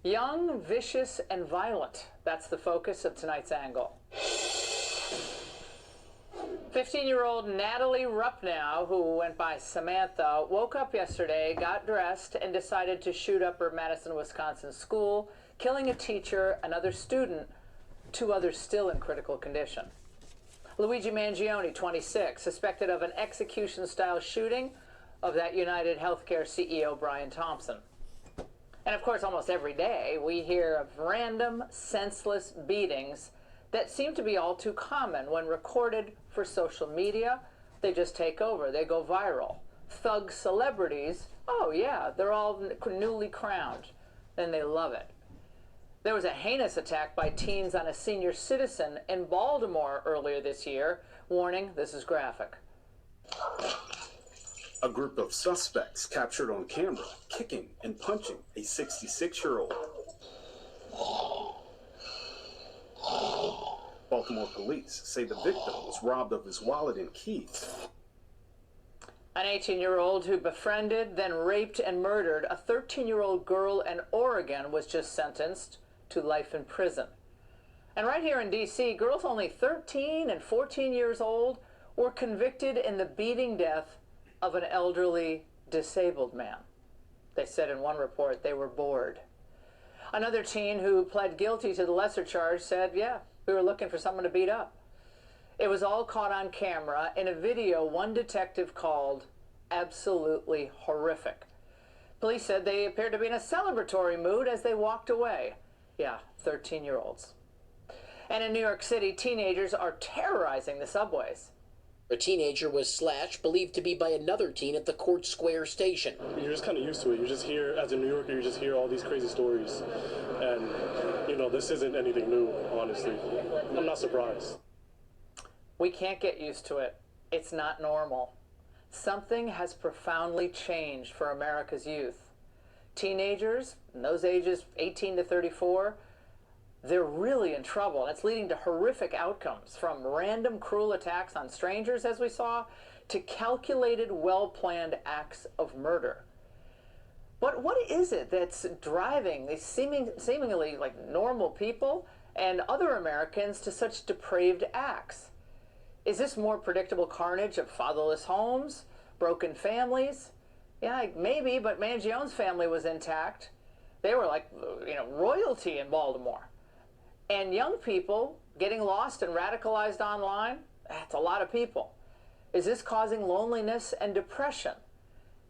Young, vicious, and violent. That's the focus of tonight's angle. 15-year-old Natalie Rupnow, who went by Samantha, woke up yesterday, got dressed, and decided to shoot up her Madison, Wisconsin school, killing a teacher, another student, 2 others still in critical condition. Luigi Mangione, 26, suspected of an execution-style shooting of that United Healthcare CEO, Brian Thompson. And of course, almost every day, we hear of random, senseless beatings that seem to be all too common. When recorded for social media, they just take over. They go viral. Thug celebrities, oh yeah, they're all newly crowned. And they love it. There was a heinous attack by teens on a senior citizen in Baltimore earlier this year. Warning, this is graphic. A group of suspects captured on camera kicking and punching a 66-year-old. Baltimore police say the victim was robbed of his wallet and keys. An 18-year-old who befriended, then raped and murdered a 13-year-old girl in Oregon was just sentenced to life in prison. And right here in D.C., girls only 13 and 14 years old were convicted in the beating death of an elderly disabled man. They said in one report they were bored. Another teen who pled guilty to the lesser charge said, yeah, we were looking for someone to beat up. It was all caught on camera in a video one detective called absolutely horrific. Police said they appeared to be in a celebratory mood as they walked away. Yeah, 13-year-olds. And in New York City, teenagers are terrorizing the subways. A teenager was slashed, believed to be by another teen at the Court Square station. You're just kind of used to it. You just hear, as a New Yorker, you just hear all these crazy stories. And, this isn't anything new, honestly. I'm not surprised. We can't get used to it. It's not normal. Something has profoundly changed for America's youth. Teenagers, in those ages 18 to 34, they're really in trouble, and it's leading to horrific outcomes, from random cruel attacks on strangers, as we saw, to calculated, well-planned acts of murder. But what is it that's driving these seemingly like normal people and other Americans to such depraved acts? Is this more predictable carnage of fatherless homes, broken families? Yeah, maybe, but Mangione's family was intact. They were like, royalty in Baltimore. And young people getting lost and radicalized online, that's a lot of people. Is this causing loneliness and depression?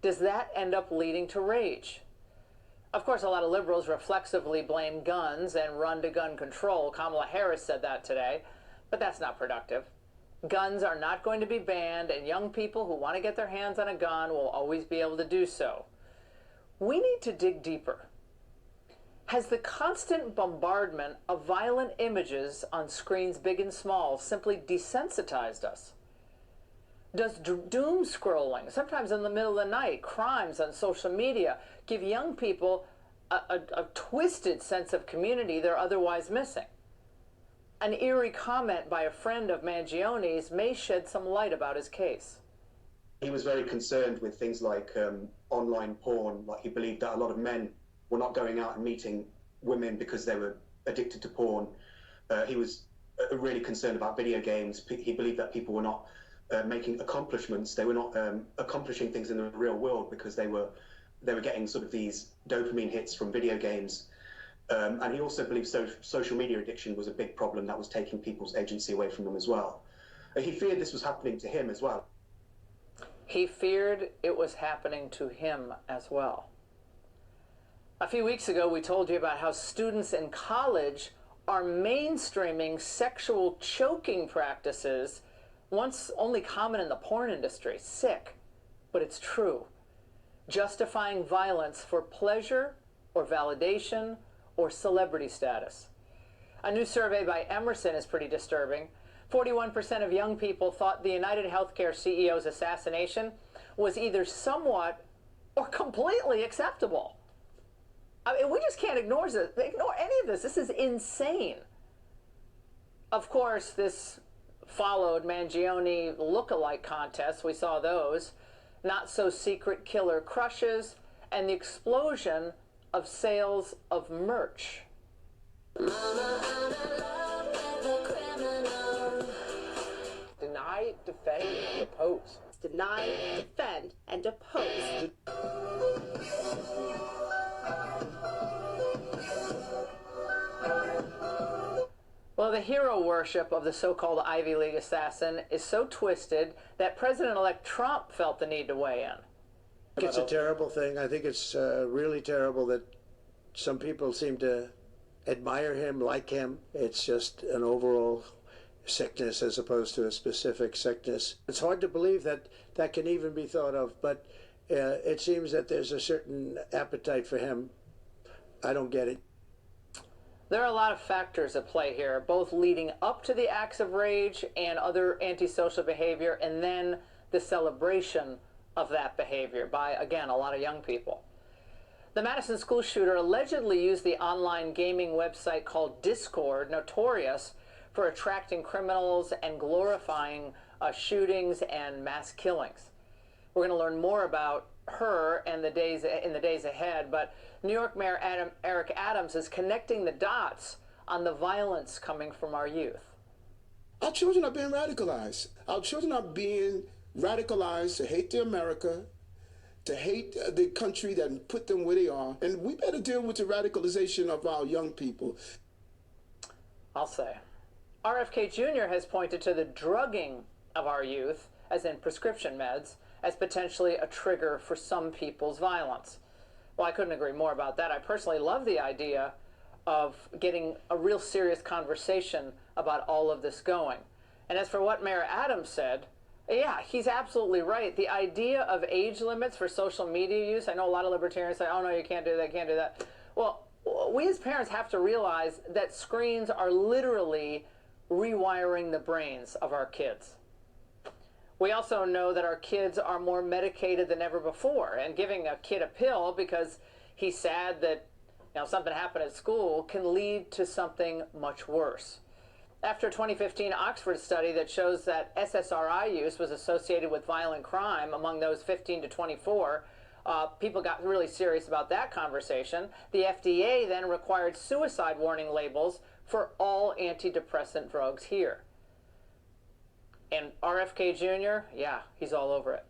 Does that end up leading to rage? Of course, a lot of liberals reflexively blame guns and run to gun control. Kamala Harris said that today, but that's not productive. Guns are not going to be banned, and young people who want to get their hands on a gun will always be able to do so. We need to dig deeper. Has the constant bombardment of violent images on screens big and small simply desensitized us? Does doom scrolling, sometimes in the middle of the night, crimes on social media, give young people a twisted sense of community they're otherwise missing? An eerie comment by a friend of Mangione's may shed some light about his case. He was very concerned with things like online porn. Like, he believed that a lot of men were not going out and meeting women because they were addicted to porn. He was really concerned about video games. He believed that people were not making accomplishments. They were not accomplishing things in the real world because they were getting sort of these dopamine hits from video games. And he also believed social media addiction was a big problem that was taking people's agency away from them as well. He feared this was happening to him as well. He feared it was happening to him as well. A few weeks ago, we told you about how students in college are mainstreaming sexual choking practices, once only common in the porn industry. Sick, but it's true. Justifying violence for pleasure or validation or celebrity status. A new survey by Emerson is pretty disturbing. 41% of young people thought the United Healthcare CEO's assassination was either somewhat or completely acceptable. I mean, we just can't ignore any of this. This is insane. Of course, this followed Mangione look-alike contests. We saw those. Not-so-secret killer crushes and the explosion of sales of merch. Deny, defend, and oppose. Deny, defend, and oppose. Well, the hero worship of the so-called Ivy League assassin is so twisted that President-elect Trump felt the need to weigh in. It's a terrible thing. I think it's really terrible that some people seem to admire him, like him. It's just an overall sickness as opposed to a specific sickness. It's hard to believe that that can even be thought of, but it seems that there's a certain appetite for him. I don't get it. There are a lot of factors at play here, both leading up to the acts of rage and other antisocial behavior, and then the celebration of that behavior by, again, a lot of young people. The Madison school shooter allegedly used the online gaming website called Discord, notorious for attracting criminals and glorifying shootings and mass killings. We're going to learn more about her and in the days ahead, but New York Mayor Eric Adams is connecting the dots on the violence coming from our youth. Our children are being radicalized. Our children are being radicalized to hate their America, to hate the country that put them where they are, and we better deal with the radicalization of our young people. I'll say. RFK Jr. has pointed to the drugging of our youth, as in prescription meds, as potentially a trigger for some people's violence. Well, I couldn't agree more about that. I personally love the idea of getting a real serious conversation about all of this going. And as for what Mayor Adams said, yeah, he's absolutely right. The idea of age limits for social media use, I know a lot of libertarians say, oh no, you can't do that, can't do that. Well, we as parents have to realize that screens are literally rewiring the brains of our kids. We also know that our kids are more medicated than ever before, and giving a kid a pill because he's sad that something happened at school can lead to something much worse. After a 2015 Oxford study that shows that SSRI use was associated with violent crime among those 15 to 24, people got really serious about that conversation. The FDA then required suicide warning labels for all antidepressant drugs here. And RFK Jr., yeah, he's all over it.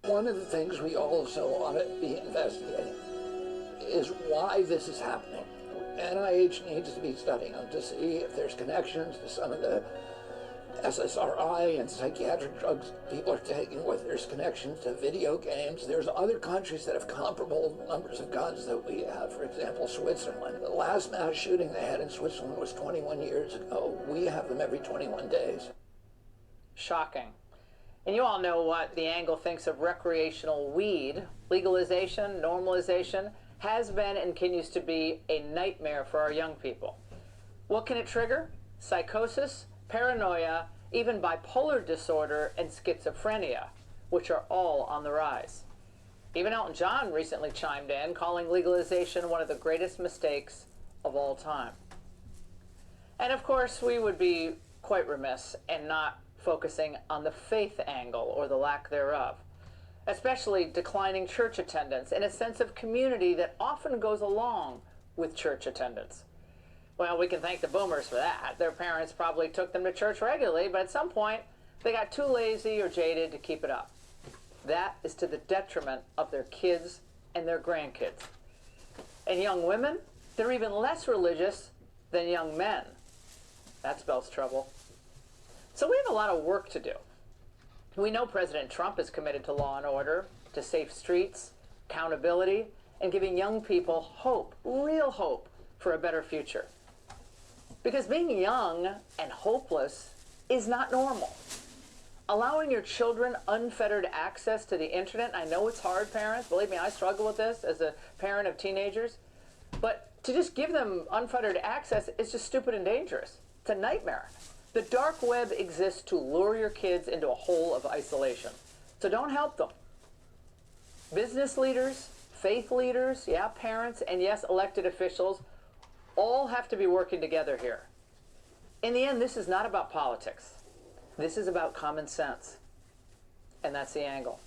One of the things we also ought to be investigating is why this is happening. NIH needs to be studying them to see if there's connections to some of the SSRI and psychiatric drugs people are taking, whether there's connections to video games. There's other countries that have comparable numbers of guns that we have. For example, Switzerland. The last mass shooting they had in Switzerland was 21 years ago. We have them every 21 days. Shocking. And you all know what the angle thinks of recreational weed. Legalization, normalization, has been and continues to be a nightmare for our young people. What can it trigger? Psychosis, paranoia, even bipolar disorder and schizophrenia, which are all on the rise. Even Elton John recently chimed in, calling legalization one of the greatest mistakes of all time. And of course, we would be quite remiss in not focusing on the faith angle or the lack thereof, especially declining church attendance and a sense of community that often goes along with church attendance. Well, we can thank the boomers for that. Their parents probably took them to church regularly, but at some point they got too lazy or jaded to keep it up. That is to the detriment of their kids and their grandkids. And young women, they're even less religious than young men. That spells trouble. So we have a lot of work to do. We know President Trump is committed to law and order, to safe streets, accountability, and giving young people hope, real hope, for a better future. Because being young and hopeless is not normal. Allowing your children unfettered access to the internet, I know it's hard, parents. Believe me, I struggle with this as a parent of teenagers. But to just give them unfettered access is just stupid and dangerous. It's a nightmare. The dark web exists to lure your kids into a hole of isolation. So don't help them. Business leaders, faith leaders, yeah, parents, and yes, elected officials, all have to be working together here. In the end, this is not about politics. This is about common sense. And that's the angle.